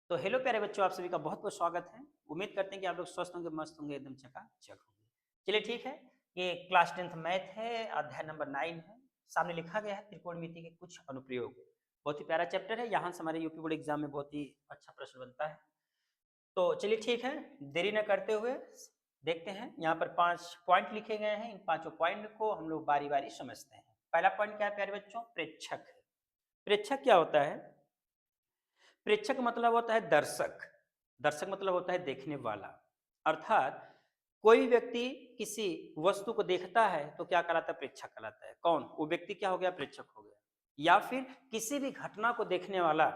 तो हेलो प्यारे बच्चों, आप सभी का बहुत बहुत स्वागत है। उम्मीद करते हैं कि आप लोग स्वस्थ होंगे, मस्त होंगे, एकदम चकाचक होंगे। चलिए ठीक है, ये क्लास 10th मैथ है, अध्याय नंबर 9 है। सामने लिखा गया है त्रिकोणमिति के कुछ अनुप्रयोग। बहुत ही प्यारा चैप्टर है, यहाँ से हमारे यूपी बोर्ड एग्जाम में बहुत ही अच्छा प्रश्न बनता है। तो चलिए ठीक है, देरी न करते हुए देखते हैं। यहाँ पर 5 पॉइंट लिखे गए हैं, इन पांचों पॉइंट को हम लोग बारी बारी समझते हैं। पहला पॉइंट क्या है प्यारे बच्चों? प्रेक्षक है। प्रेक्षक क्या होता है? प्रेक्षक मतलब होता है दर्शक। दर्शक मतलब होता है देखने वाला। अर्थात कोई व्यक्ति किसी वस्तु को देखता है तो क्या कहलाता है? प्रेक्षक कहलाता है। कौन वो व्यक्ति? क्या हो गया? प्रेक्षक हो गया। या फिर किसी भी घटना को देखने वाला,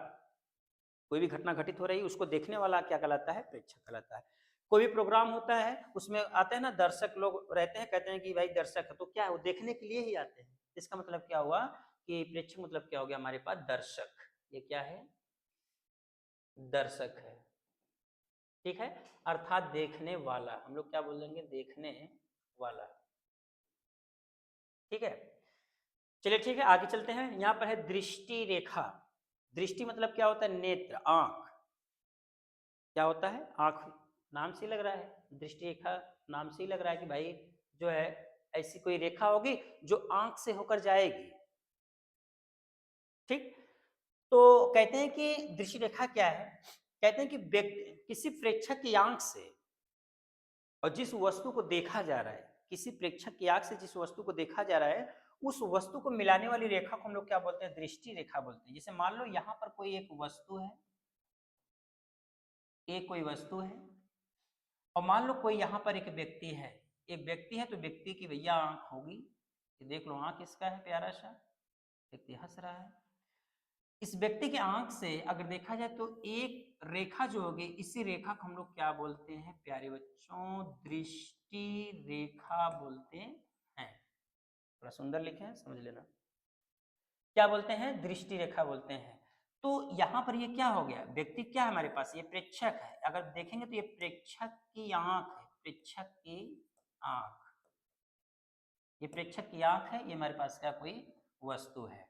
कोई भी घटना घटित हो रही है उसको देखने वाला क्या कहलाता है? प्रेक्षक कहलाता है। कोई भी प्रोग्राम होता है उसमें आते हैं ना दर्शक लोग रहते हैं, कहते हैं कि भाई दर्शक है, तो क्या है? वो देखने के लिए ही आते हैं। इसका मतलब क्या हुआ कि प्रेक्षक मतलब क्या हो गया हमारे पास? दर्शक। ये क्या है? दर्शक है। ठीक है, अर्थात देखने वाला। हम लोग क्या बोलेंगे? देखने वाला। ठीक है, चलिए ठीक है, आगे चलते हैं। यहां पर है दृष्टि रेखा। दृष्टि मतलब क्या होता है? नेत्र, आंख। क्या होता है? आंख। नाम से ही लग रहा है, दृष्टि रेखा नाम से ही लग रहा है कि भाई जो है ऐसी कोई रेखा होगी जो आंख से होकर जाएगी। ठीक, तो कहते हैं कि दृष्टि रेखा क्या है? कहते हैं कि किसी प्रेक्षक की आंख से और जिस वस्तु को देखा जा रहा है, किसी प्रेक्षक की आंख से जिस वस्तु को देखा जा रहा है, उस वस्तु को मिलाने वाली रेखा को हम लोग क्या बोलते हैं? दृष्टि रेखा बोलते हैं। जैसे मान लो यहाँ पर कोई एक वस्तु है, एक कोई वस्तु है, और मान लो कोई यहाँ पर एक व्यक्ति है। एक व्यक्ति है तो व्यक्ति की भैया आंख होगी। ये देख लो आंख इसका है, प्यारा सा व्यक्ति हंस रहा है। इस व्यक्ति की आंख से अगर देखा जाए तो एक रेखा जो होगी, इसी रेखा को हम लोग क्या बोलते हैं प्यारे बच्चों? दृष्टि रेखा बोलते हैं। थोड़ा सुंदर लिखे हैं, समझ लेना। क्या बोलते हैं? दृष्टि रेखा बोलते हैं। तो यहाँ पर ये क्या हो गया? व्यक्ति क्या है हमारे पास? ये प्रेक्षक है। अगर देखेंगे तो ये प्रेक्षक की आंख है, प्रेक्षक की आंख। ये प्रेक्षक की आंख है, ये हमारे पास क्या कोई वस्तु है।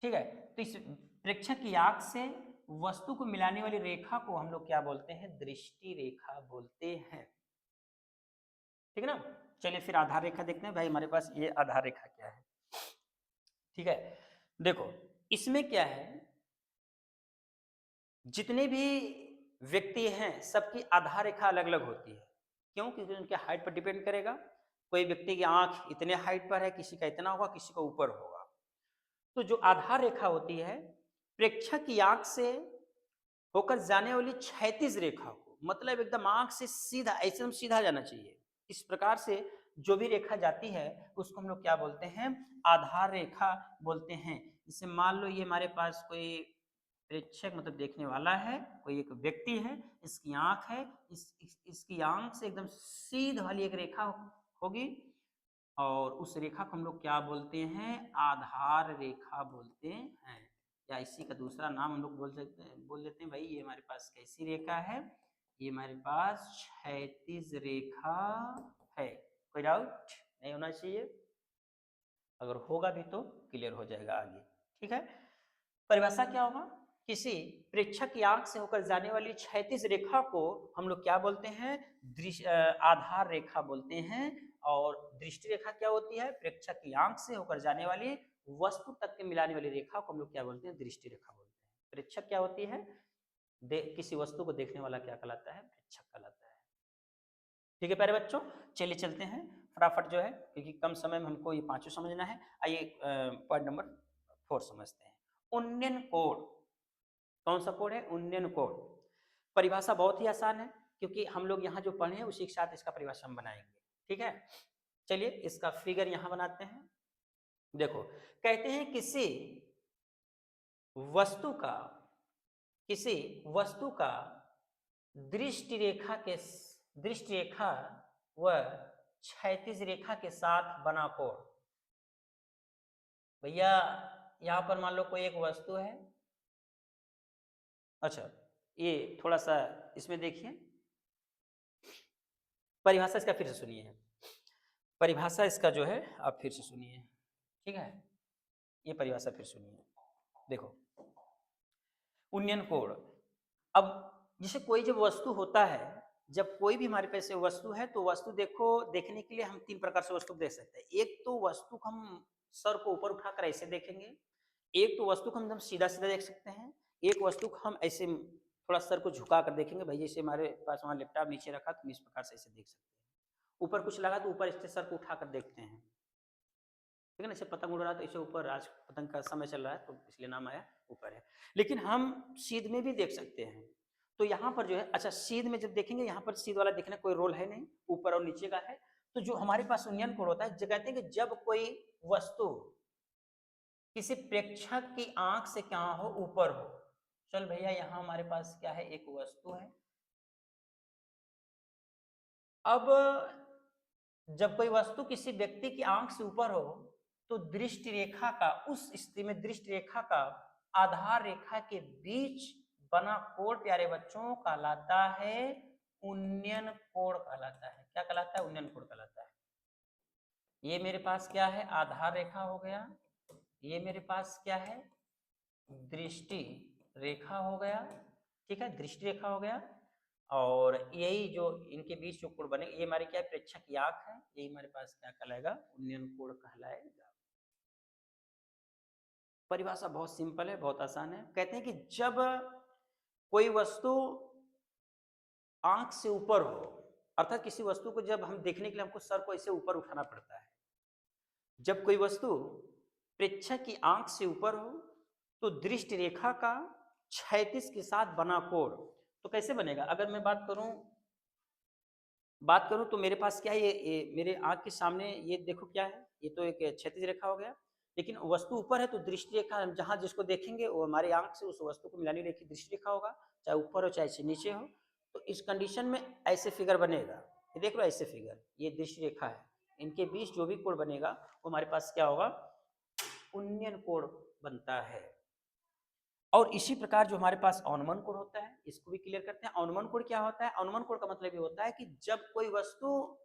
ठीक है, तो इस प्रेक्षक की आंख से वस्तु को मिलाने वाली रेखा को हम लोग क्या बोलते हैं? दृष्टि रेखा बोलते हैं। ठीक है ना? चलिए फिर आधार रेखा देखते हैं। भाई हमारे पास ये आधार रेखा क्या है? ठीक है, देखो इसमें क्या है, जितने भी व्यक्ति हैं सबकी आधार रेखा अलग अलग होती है। क्यों? क्योंकि उनके हाइट पर डिपेंड करेगा। कोई व्यक्ति की आंख इतने हाइट पर है, किसी का इतना होगा, किसी का ऊपर होगा। तो जो आधार रेखा होती है, प्रेक्षक की आंख से होकर जाने वाली क्षैतिज रेखा को, मतलब एकदम आंख से सीधा, ऐसे सीधा जाना चाहिए। इस प्रकार से जो भी रेखा जाती है उसको हम लोग क्या बोलते हैं? आधार रेखा बोलते हैं। जैसे मान लो ये हमारे पास कोई प्रेक्षक मतलब देखने वाला है, कोई एक व्यक्ति है, इसकी आंख है, इसकी आंख से एकदम सीध वाली एक रेखा होगी, और उस रेखा को हम लोग क्या बोलते हैं? आधार रेखा बोलते हैं। या इसी का दूसरा नाम हम लोग बोल देते हैं भाई ये हमारे पास कैसी रेखा है? ये हमारे पास क्षैतिज रेखा है। कोई डाउट नहीं होना चाहिए, अगर होगा भी तो क्लियर हो जाएगा आगे। ठीक है, परिभाषा क्या होगा? किसी प्रेक्षक की आंख से होकर जाने वाली क्षैतिज रेखा को हम लोग क्या बोलते हैं? आधार रेखा बोलते हैं। और दृष्टि रेखा क्या होती है? प्रेक्षक की आंख से होकर जाने वाली वस्तु तक के मिलाने वाली रेखा को हम लोग क्या बोलते हैं? दृष्टि रेखा बोलते हैं। प्रेक्षक क्या होती है? किसी वस्तु को देखने वाला क्या कहलाता है? प्रेक्षक कहलाता है। ठीक है प्यारे बच्चों, चलिए चलते हैं फटाफट जो है, क्योंकि कम समय में हमको ये पांचों समझना है। आइए पॉइंट नंबर 4 समझते हैं। उन्नयन कोण। कौन सा कोण है? उन्नयन कोण। परिभाषा बहुत ही आसान है, क्योंकि हम लोग यहाँ जो पढ़े हैं उसी के साथ इसका परिभाषा हम बनाएंगे। ठीक है, चलिए इसका फिगर यहाँ बनाते हैं। देखो, कहते हैं वस्तु का किसी वस्तु का दृष्टि रेखा के दृष्टि रेखा व क्षैतिज रेखा के साथ बना कोण। भैया यहाँ पर मान लो कोई एक वस्तु है। अच्छा, ये थोड़ा सा इसमें देखिए, परिभाषा इसका फिर से सुनिए। परिभाषा इसका जो है आप फिर से सुनिए। ठीक है, ये परिभाषा फिर सुनिए। देखो, उन्नयन कोण अब जैसे कोई जब वस्तु होता है, जब कोई भी हमारे पास वस्तु है, तो वस्तु देखो देखने के लिए हम 3 प्रकार से वस्तु को देख सकते हैं। एक तो वस्तु को हम सर को ऊपर उठाकर ऐसे देखेंगे, एक तो वस्तु को हम एकदम सीधा-सीधा देख सकते हैं, एक वस्तु को हम ऐसे थोड़ा सर को झुका कर देखेंगे, भाई जैसे हमारे पास वहाँ लैपटॉप नीचे रखा तो हम इस प्रकार से ऐसे देख सकते हैं। ऊपर कुछ लगा तो ऊपर इससे सर को उठाकर देखते हैं। ठीक है ना? जैसे पतंग उड़ रहा है तो इसे ऊपर, आज पतंग का समय चल रहा है तो इसलिए नाम आया ऊपर है। लेकिन हम सीध में भी देख सकते हैं। तो यहाँ पर जो है, अच्छा सीध में जब देखेंगे, यहाँ पर सीध वाला देखने का कोई रोल है नहीं, ऊपर और नीचे का है। तो जो हमारे पास उन्नयन कोण होता है, जो कहते हैं कि जब कोई वस्तु किसी प्रेक्षक की आंख से क्या हो, ऊपर हो। चल भैया यहाँ हमारे पास क्या है, एक वस्तु है। अब जब कोई वस्तु किसी व्यक्ति की आंख से ऊपर हो, तो दृष्टि रेखा का, उस स्थिति में दृष्टि रेखा का आधार रेखा के बीच बना कोण प्यारे बच्चों कहलाता है उन्नयन कोण कहलाता है। क्या कहलाता है? उन्नयन कोण कहलाता है। ये मेरे पास क्या है, आधार रेखा हो गया। ये मेरे पास क्या है, दृष्टि रेखा हो गया। ठीक है, दृष्टि रेखा हो गया। और यही जो इनके बीच जो कोण बने, ये हमारी क्या है, प्रेक्षक की आंख है। यही हमारे पास क्या कहलाएगा, उन्नयन कोण कहलाएगा। परिभाषा बहुत सिंपल है, बहुत आसान है। कहते हैं कि जब कोई वस्तु आंख से ऊपर हो, अर्थात किसी वस्तु को जब हम देखने के लिए हमको सर को ऐसे ऊपर उठाना पड़ता है। जब कोई वस्तु प्रेक्षक की आंख से ऊपर हो, तो दृष्टि रेखा का क्षैतिज के साथ बना कोण, तो कैसे बनेगा? अगर मैं बात करूं तो मेरे पास क्या है, ये मेरे आंख के सामने ये देखो क्या है, ये तो एक क्षैतिज रेखा हो गया। लेकिन वस्तु ऊपर है तो दृष्टि रेखा, हम जहां जिसको देखेंगे वो हमारी आंख से उस वस्तु को मिलानी रेखी दृष्टि रेखा होगा, चाहे ऊपर हो चाहे नीचे हो। तो इस कंडीशन में ऐसे फिगर बनेगा, ये देख लो ऐसे फिगर, ये दृष्टि रेखा है, इनके बीच जो भी कोण बनेगा वो हमारे पास क्या होगा, उन्नयन कोण बनता है। और इसी प्रकार जो हमारे पास अवनमन कोण होता है, इसको भी क्लियर करते हैं। अवनमन कोण क्या होता है? अवनमन कोण का मतलब ये होता है कि जब कोई वस्तु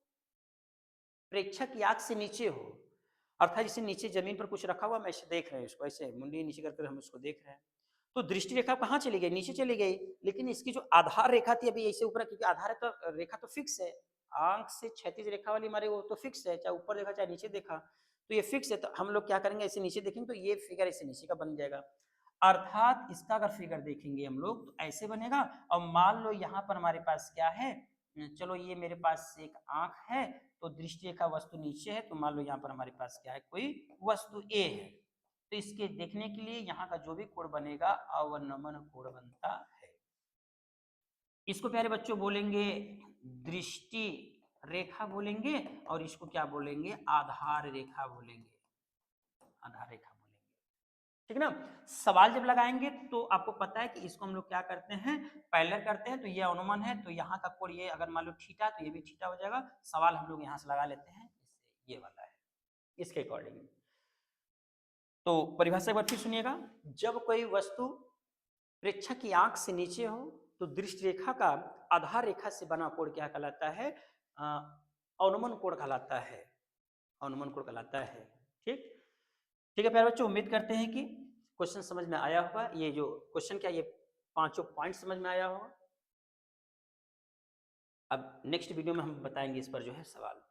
प्रेक्षक की आंख से नीचे हो, अर्थात जैसे नीचे जमीन पर कुछ रखा हुआ, मैं ऐसे देख रहे हैं इसको, ऐसे मुंडी नीचे करके हम इसको देख रहे हैं, तो दृष्टि रेखा कहाँ चली गई, नीचे चली गई। लेकिन इसकी जो आधार रेखा थी अभी ऐसे ऊपर, क्योंकि आधार तो रेखा तो फिक्स है, आंख से क्षैतिज रेखा वाली हमारे वो तो फिक्स है, चाहे ऊपर देखा चाहे नीचे देखा, तो ये फिक्स है। तो हम लोग क्या करेंगे, ऐसे नीचे देखेंगे तो ये फिगर ऐसे नीचे का बन जाएगा। अर्थात इसका अगर फिगर देखेंगे हम लोग तो ऐसे बनेगा। और मान लो यहाँ पर हमारे पास क्या है, चलो ये मेरे पास एक आंख है, तो दृष्टि रेखा वस्तु नीचे है, तो मान लो यहाँ पर हमारे पास क्या है, कोई वस्तु ए है। तो इसके देखने के लिए यहाँ का जो भी कोण बनेगा अवनमन कोण बनता है। इसको प्यारे बच्चों बोलेंगे दृष्टि रेखा बोलेंगे, और इसको क्या बोलेंगे, आधार रेखा बोलेंगे, आधार रेखा बोलेंगे। ठीक है ना? सवाल जब लगाएंगे तो आपको पता है कि इसको हम लोग क्या करते हैं, पैरेलल करते हैं। तो ये अनुमान है, तो यहाँ का कोण ये अगर मान लो थीटा, तो ये भी थीटा हो जाएगा। सवाल हम लोग यहाँ से लगा लेते हैं, इससे ये वाला है, इसके अकॉर्डिंग। तो परिभाषा एक बार फिर सुनिएगा। जब कोई वस्तु प्रेक्षक की आंख से नीचे हो, तो दृष्टि रेखा का आधार रेखा से बना कोण क्या कहलाता है, अनुमान कोण कहलाता है, अनुमान कोण कहलाता है। ठीक, ठीक है प्यारे बच्चों, उम्मीद करते हैं कि क्वेश्चन समझ में आया होगा। ये जो क्वेश्चन क्या, ये पांचों पॉइंट समझ में आया होगा। अब नेक्स्ट वीडियो में हम बताएंगे इस पर जो है सवाल।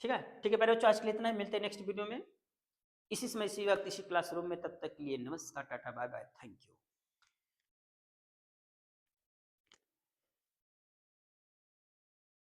ठीक है प्यारे बच्चों, आज के लिए इतना ही, मिलते हैं नेक्स्ट वीडियो में इसी समय इसी वक्त इसी क्लासरूम में। तब तक के लिए नमस्कार, tata, bye bye, thank you.